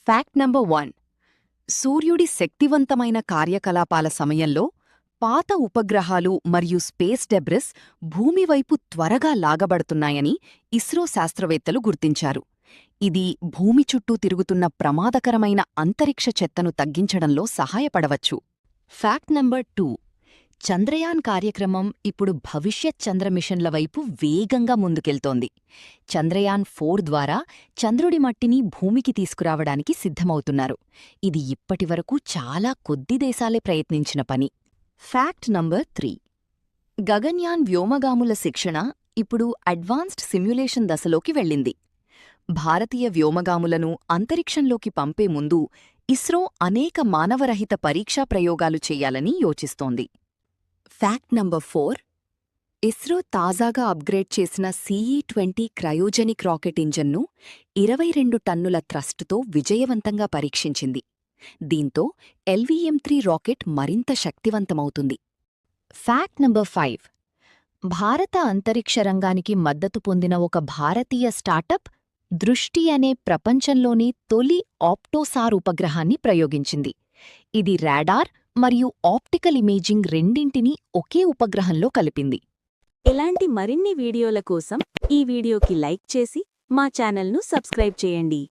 Fact number 1. సూర్యుడి శక్తివంతమైన కార్యకలాపాల సమయంలో పాత ఉపగ్రహాలు మరియు స్పేస్ డెబ్రిస్ భూమివైపు త్వరగా లాగబడుతున్నాయని ఇస్రో శాస్త్రవేత్తలు గుర్తించారు. ఇది భూమి చుట్టూ తిరుగుతున్న ప్రమాదకరమైన అంతరిక్ష చెత్తను తగ్గించడంలో సహాయపడవచ్చు. Fact number 2. చంద్రయాన్ కార్యక్రమం ఇప్పుడు భవిష్యత్ చంద్ర మిషన్ల వైపు వేగంగా ముందుకెళ్తోంది. చంద్రయాన్ 4 ద్వారా చంద్రుడి మట్టిని భూమికి తీసుకురావడానికి సిద్ధమవుతున్నారు. ఇది ఇప్పటివరకు చాలా కొద్ది దేశాలే ప్రయత్నించిన పని. Fact number 3. గగన్యాన్ వ్యోమగాముల శిక్షణ ఇప్పుడు అడ్వాన్స్డ్ సిమ్యులేషన్ దశలోకి వెళ్ళింది. భారతీయ వ్యోమగాములను అంతరిక్షంలోకి పంపే ముందు ఇస్రో అనేక మానవరహిత పరీక్షా ప్రయోగాలు చేయాలని యోచిస్తోంది. Fact number 4. ఇస్రో తాజాగా అప్గ్రేడ్ చేసిన CE-20 క్రయోజెనిక్ రాకెట్ ఇంజన్ను 22 టన్నుల థ్రస్టుతో విజయవంతంగా పరీక్షించింది. దీంతో LVM-3 రాకెట్ మరింత శక్తివంతమవుతుంది. Fact number 5. భారత అంతరిక్ష రంగానికి మద్దతు పొందిన ఒక భారతీయ స్టార్టప్ దృష్టి అనే ప్రపంచంలోని తొలి ఆప్టోసార్ ఉపగ్రహాన్ని ప్రయోగించింది. ఇది రాడార్ మరియు ఆప్టికల్ ఇమేజింగ్ రెండింటినీ ఒకే ఉపగ్రహంలో కలిపింది. ఇలాంటి మరిన్ని వీడియోల కోసం ఈ వీడియోకి లైక్ చేసి మా ఛానల్ను సబ్స్క్రైబ్ చేయండి.